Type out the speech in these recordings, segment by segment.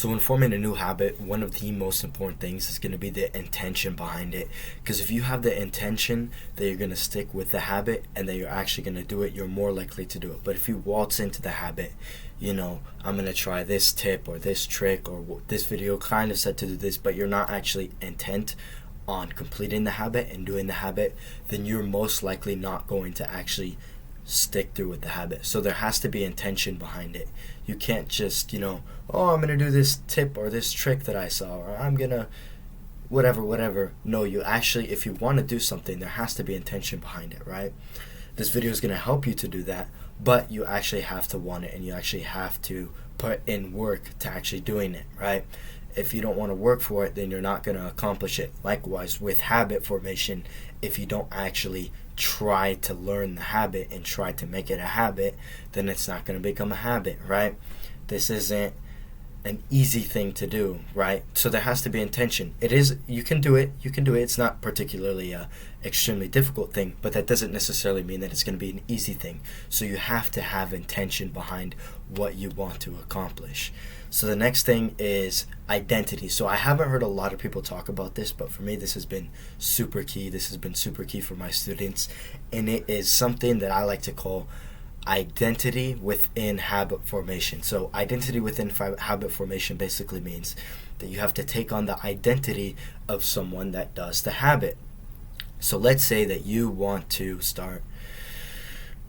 So when forming a new habit, one of the most important things is going to be the intention behind it. Because if you have the intention that you're going to stick with the habit and that you're actually going to do it, you're more likely to do it. But if you waltz into the habit, I'm going to try this tip or this trick or this video kind of said to do this, but you're not actually intent on completing the habit and doing the habit, then you're most likely not going to actually stick through with the habit. So there has to be intention behind it. You can't just, I'm going to do this tip or this trick that I saw, or I'm going to whatever. No, you actually, if you want to do something, there has to be intention behind it, right? This video is going to help you to do that, but you actually have to want it and you actually have to put in work to actually doing it, right? If you don't want to work for it, then you're not going to accomplish it. Likewise, with habit formation, if you don't actually try to learn the habit and try to make it a habit, then it's not going to become a habit, right? This isn't an easy thing to do, right? So there has to be intention. You can do it. It's not particularly a extremely difficult thing, but that doesn't necessarily mean that it's going to be an easy thing. So you have to have intention behind what you want to accomplish. So the next thing is identity. So I haven't heard a lot of people talk about this, but for me this has been super key. This has been super key for my students, and it is something that I like to call identity within habit formation. So identity within habit formation basically means that you have to take on the identity of someone that does the habit. So let's say that you want to start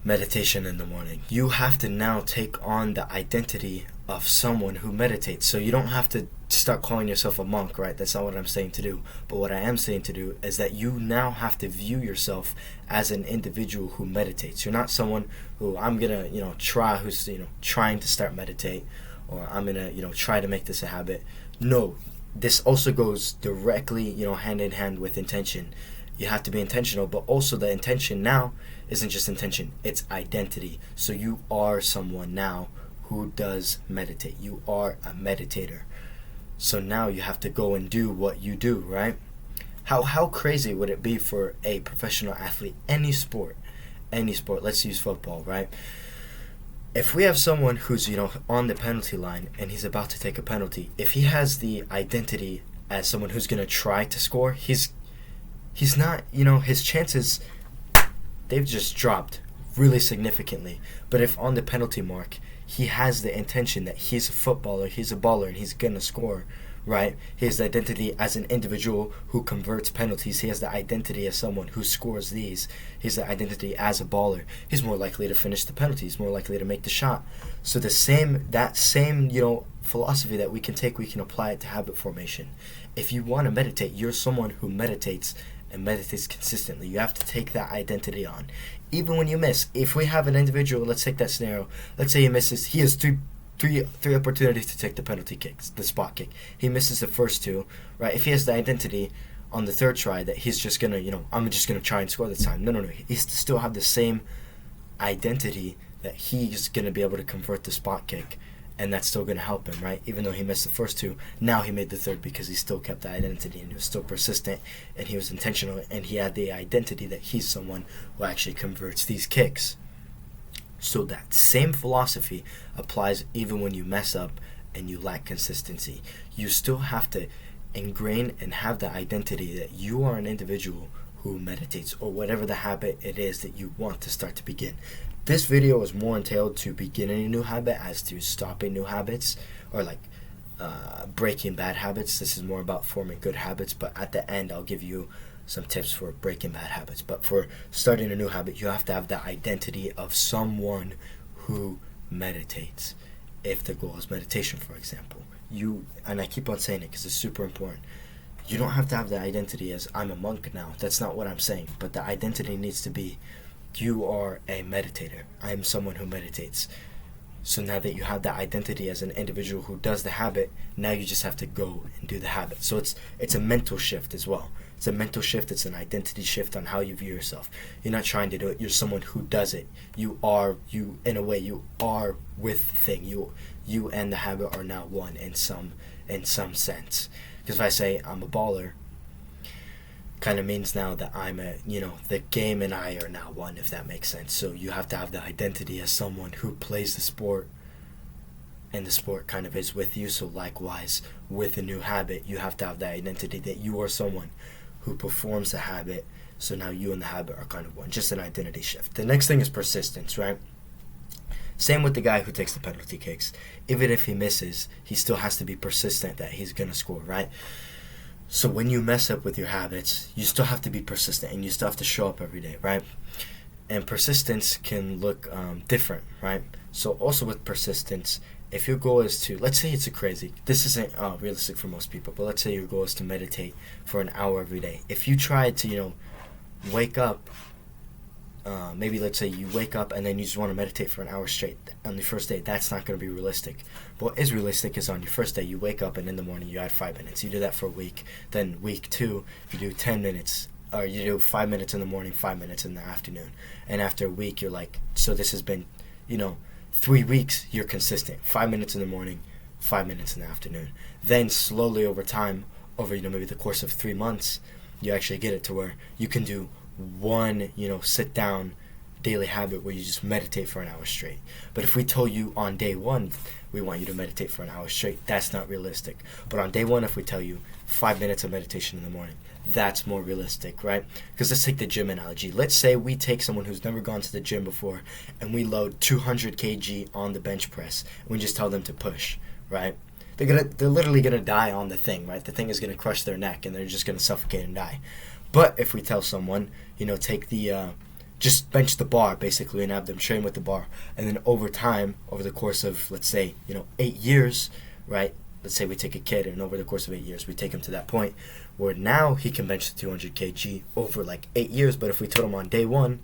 meditation in the morning. You have to now take on the identity of someone who meditates. So you don't have to start calling yourself a monk, right? That's not what I'm saying to do. But what I am saying to do is that you now have to view yourself as an individual who meditates. You're not someone who I'm gonna, who's trying to start meditate, or I'm gonna, try to make this a habit. No, this also goes directly, hand in hand with intention. You have to be intentional, but also the intention now isn't just intention, it's identity. So you are someone now who does meditate. You are a meditator. So now you have to go and do what you do, right? How crazy would it be for a professional athlete, any sport, let's use football, right? If we have someone who's, on the penalty line and he's about to take a penalty, if he has the identity as someone who's going to try to score, he's not, his chances, they've just dropped really significantly. But if on the penalty mark, he has the intention that he's a footballer, he's a baller, and he's going to score, right? He has the identity as an individual who converts penalties. He has the identity as someone who scores these. He has the identity as a baller. He's more likely to finish the penalty. He's more likely to make the shot. So that same, philosophy that we can apply it to habit formation. If you want to meditate, you're someone who meditates and meditates consistently. You have to take that identity on. Even when you miss, if we have an individual, let's take that scenario, let's say he misses, he has three opportunities to take the penalty kicks, the spot kick. He misses the first two, right? If he has the identity on the third try that he's just gonna, I'm just gonna try and score this time. No. He still have the same identity that he's gonna be able to convert the spot kick, and that's still gonna help him, right? Even though he missed the first two, now he made the third because he still kept the identity and he was still persistent and he was intentional and he had the identity that he's someone who actually converts these kicks. So that same philosophy applies even when you mess up and you lack consistency. You still have to ingrain and have the identity that you are an individual who meditates, or whatever the habit it is that you want to start to begin. This video is more entailed to beginning a new habit as to stopping new habits, or breaking bad habits. This is more about forming good habits, but at the end I'll give you some tips for breaking bad habits. But for starting a new habit, you have to have the identity of someone who meditates. If the goal is meditation, for example, and I keep on saying it because it's super important, you don't have to have the identity as I'm a monk now. That's not what I'm saying. But the identity needs to be, you are a meditator. I am someone who meditates. So now that you have that identity as an individual who does the habit, now you just have to go and do the habit. So it's a mental shift as well. It's a mental shift. It's an identity shift on how you view yourself. You're not trying to do it. You're someone who does it. You are with the thing. You and the habit are now one in some sense. Because if I say I'm a baller, kind of means now that the game and I are now one, if that makes sense. So you have to have the identity as someone who plays the sport and the sport kind of is with you. So likewise, with a new habit, you have to have that identity that you are someone who performs the habit. So now you and the habit are kind of one, just an identity shift. The next thing is persistence, right? Same with the guy who takes the penalty kicks. Even if he misses, he still has to be persistent that he's going to score, right? So when you mess up with your habits, you still have to be persistent and you still have to show up every day, right? And persistence can look different, right? So also with persistence, if your goal is to, let's say this isn't realistic for most people, but let's say your goal is to meditate for an hour every day. If you try to, wake up, maybe let's say you wake up and then you just want to meditate for an hour straight on the first day, that's not going to be realistic. But what is realistic is on your first day, you wake up and in the morning you add 5 minutes. You do that for a week. Then week 2, you do 10 minutes, or you do 5 minutes in the morning, 5 minutes in the afternoon. And after a week, you're like, so this has been, 3 weeks, you're consistent. 5 minutes in the morning, 5 minutes in the afternoon. Then slowly over time, over, maybe the course of 3 months, you actually get it to where you can do one, sit down daily habit where you just meditate for an hour straight. But if we told you on day 1, we want you to meditate for an hour straight, that's not realistic. But on day 1, if we tell you 5 minutes of meditation in the morning, that's more realistic, right? Because let's take the gym analogy. Let's say we take someone who's never gone to the gym before and we load 200 kg on the bench press and we just tell them to push, right? They're literally gonna die on the thing, right? The thing is gonna crush their neck and they're just gonna suffocate and die. But if we tell someone, take the just bench the bar basically and have them train with the bar, and then over time, over the course of, let's say, 8 years, right? Let's say we take a kid and over the course of 8 years we take him to that point where now he can bench the 200 kg over like 8 years. But if we told him on day 1,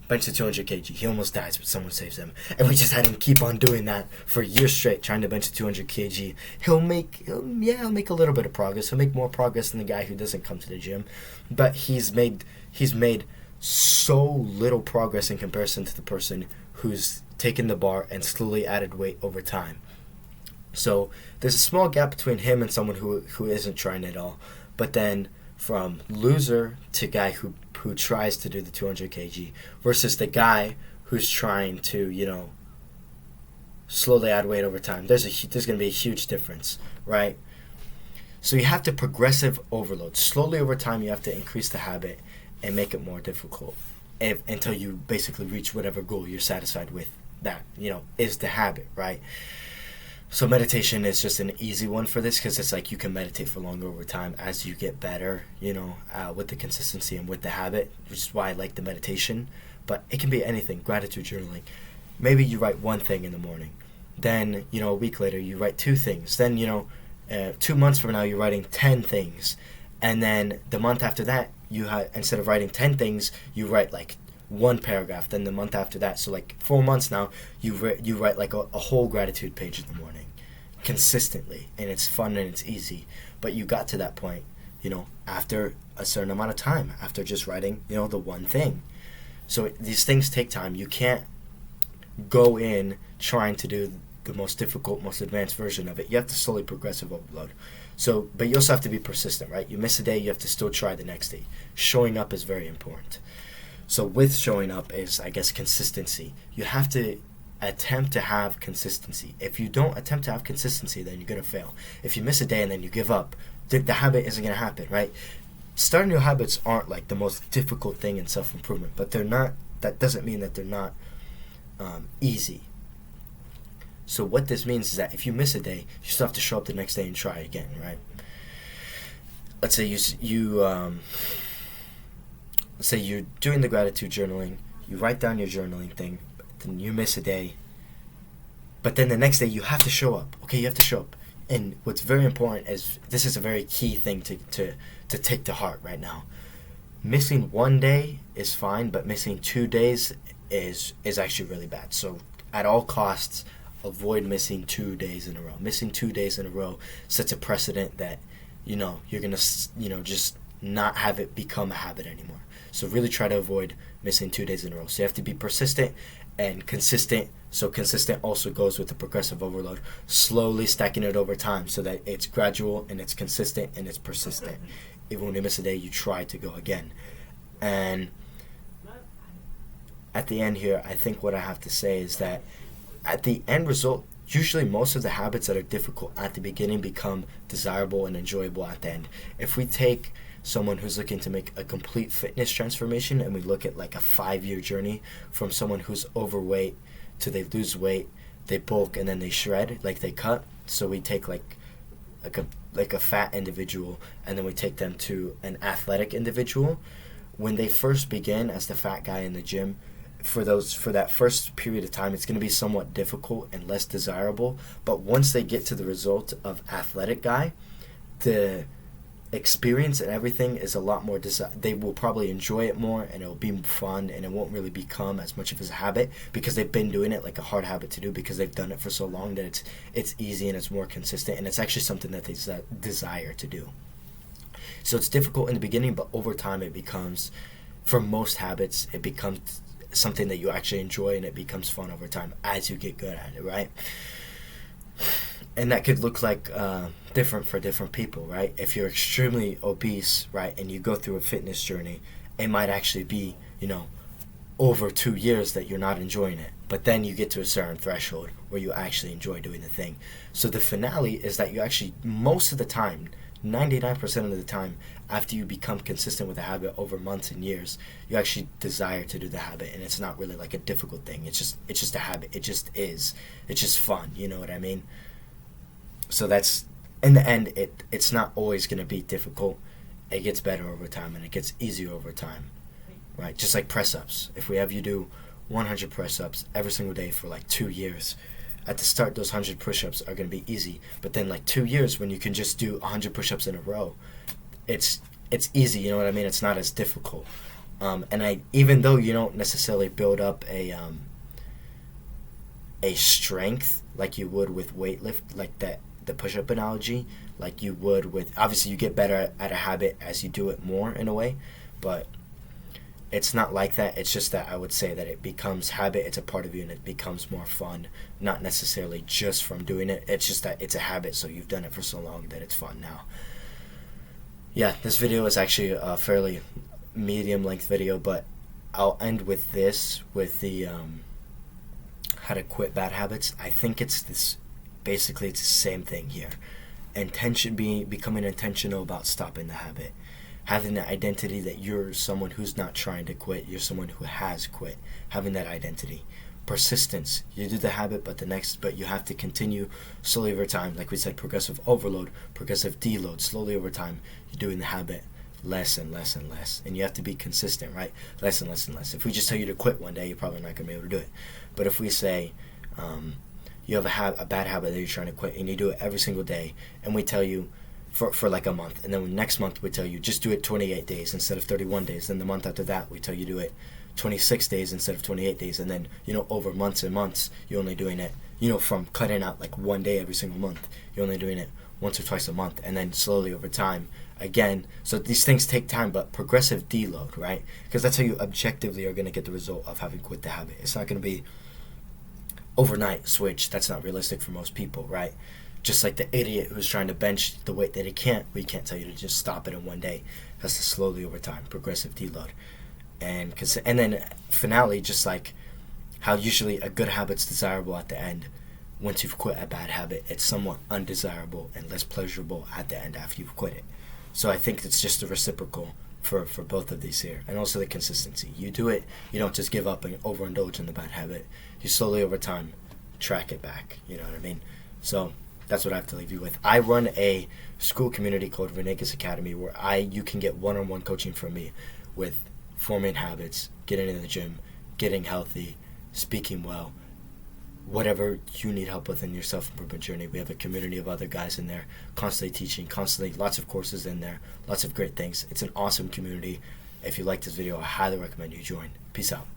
bench the 200 kg, he almost dies, but someone saves him. And we just had him keep on doing that for years straight, trying to bench the 200 kg. He'll make a little bit of progress. He'll make more progress than the guy who doesn't come to the gym. But he's made so little progress in comparison to the person who's taken the bar and slowly added weight over time. So there's a small gap between him and someone who isn't trying at all. But then from loser to guy who tries to do the 200 kg versus the guy who's trying to, slowly add weight over time, there's going to be a huge difference, right? So you have to progressive overload. Slowly over time, you have to increase the habit and make it more difficult until you basically reach whatever goal you're satisfied with. That, is the habit, right? So meditation is just an easy one for this because it's like you can meditate for longer over time as you get better, with the consistency and with the habit, which is why I like the meditation. But it can be anything. Gratitude journaling. Maybe you write one thing in the morning. Then, a week later, you write 2 things. Then, 2 months from now, you're writing 10 things. And then the month after that, instead of writing 10 things, you write like 1 paragraph. Then the month after that, so like 4 months now, you write like a whole gratitude page in the morning consistently, and it's fun and it's easy. But you got to that point, after a certain amount of time, after just writing, the one thing. So these things take time. You can't go in trying to do the most difficult, most advanced version of it. You have to slowly progressive overload. So, but you also have to be persistent, right? You miss a day, you have to still try the next day. Showing up is very important. So with showing up is, I guess, consistency. You have to attempt to have consistency. If you don't attempt to have consistency, then you're going to fail. If you miss a day and then you give up, the habit isn't going to happen, right? Starting new habits aren't like the most difficult thing in self-improvement, but they're not. That doesn't mean that they're not easy. So what this means is that if you miss a day, you still have to show up the next day and try again, right? Let's say let's say you're doing the gratitude journaling, you write down your journaling thing, then you miss a day, but then the next day you have to show up. Okay, you have to show up. And what's very important is, this is a very key thing to take to heart right now. Missing 1 day is fine, but missing 2 days is actually really bad. So at all costs, avoid missing 2 days in a row. Missing 2 days in a row sets a precedent that, you're going to, just not have it become a habit anymore. So really try to avoid missing 2 days in a row. So you have to be persistent and consistent. So consistent also goes with the progressive overload, slowly stacking it over time so that it's gradual and it's consistent and it's persistent. Even when you miss a day, you try to go again. And at the end here, I think what I have to say is that at the end result, usually most of the habits that are difficult at the beginning become desirable and enjoyable at the end. If we take someone who's looking to make a complete fitness transformation and we look at like a 5-year journey from someone who's overweight to they lose weight, they bulk, and then they shred, like they cut. So we take like a fat individual, and then we take them to an athletic individual. When they first begin as the fat guy in the gym, for that first period of time, it's going to be somewhat difficult and less desirable. But once they get to the result of athletic guy, the experience and everything is a lot more they will probably enjoy it more, and it will be fun, and it won't really become as much of a habit because they've been doing it, like a hard habit to do, because they've done it for so long that it's easy and it's more consistent, and it's actually something that they desire to do. So it's difficult in the beginning, but over time it becomes, for most habits, it becomes something that you actually enjoy, and it becomes fun over time as you get good at it, right? And that could look like different for different people, right? If you're extremely obese, right, and you go through a fitness journey, it might actually be, over 2 years that you're not enjoying it. But then you get to a certain threshold where you actually enjoy doing the thing. So the finale is that you actually, most of the time, 99% of the time, after you become consistent with a habit over months and years, you actually desire to do the habit, and it's not really like a difficult thing. It's just a habit. It just is. It's just fun. You know what I mean? So that's, in the end, it's not always going to be difficult. It gets better over time, and it gets easier over time, right? Just like press-ups. If we have you do 100 press-ups every single day for like 2 years, at the start, those 100 push-ups are going to be easy. But then like 2 years, when you can just do 100 push-ups in a row, it's easy, you know what I mean? It's not as difficult. And even though you don't necessarily build up a strength like you would with weightlift, like the push-up analogy, like you would with, obviously you get better at a habit as you do it more in a way, but it's not like that. It's just that I would say that it becomes habit, it's a part of you, and it becomes more fun, not necessarily just from doing it. It's just that it's a habit, so you've done it for so long that it's fun now. Yeah, this video is actually a fairly medium length video, but I'll end with this, with the how to quit bad habits. I think it's the same thing here. Becoming intentional about stopping the habit. Having the identity that you're someone who's not trying to quit, you're someone who has quit. Having that identity. Persistence. You do the habit, but you have to continue slowly over time. Like we said, progressive overload, progressive deload. Slowly over time, you're doing the habit less and less and less. And you have to be consistent, right? Less and less and less. If we just tell you to quit one day, you're probably not going to be able to do it. But if we say, you have a bad habit that you're trying to quit, and you do it every single day, and we tell you for like a month, and then next month we tell you just do it 28 days instead of 31 days. Then the month after that we tell you do it 26 days instead of 28 days, and then over months and months you're only doing it, from cutting out like one day every single month, you're only doing it once or twice a month, and then slowly over time again. So these things take time, but progressive deload, right? Because that's how you objectively are going to get the result of having quit the habit. It's not going to be overnight switch. That's not realistic for most people, right? Just like the idiot who's trying to bench the weight that he can't, we can't tell you to just stop it in one day. It has to slowly over time, progressive deload. And then finale, just like how usually a good habit's desirable at the end. Once you've quit a bad habit, it's somewhat undesirable and less pleasurable at the end after you've quit it. So I think it's just a reciprocal for both of these here. And also the consistency. You do it, you don't just give up and overindulge in the bad habit. You slowly over time track it back. You know what I mean? So that's what I have to leave you with. I run a school community called Renegas Academy where you can get one-on-one coaching from me with forming habits, getting in the gym, getting healthy, speaking well, whatever you need help with in your self-improvement journey. We have a community of other guys in there, constantly teaching, lots of courses in there, lots of great things. It's an awesome community. If you like this video, I highly recommend you join. Peace out.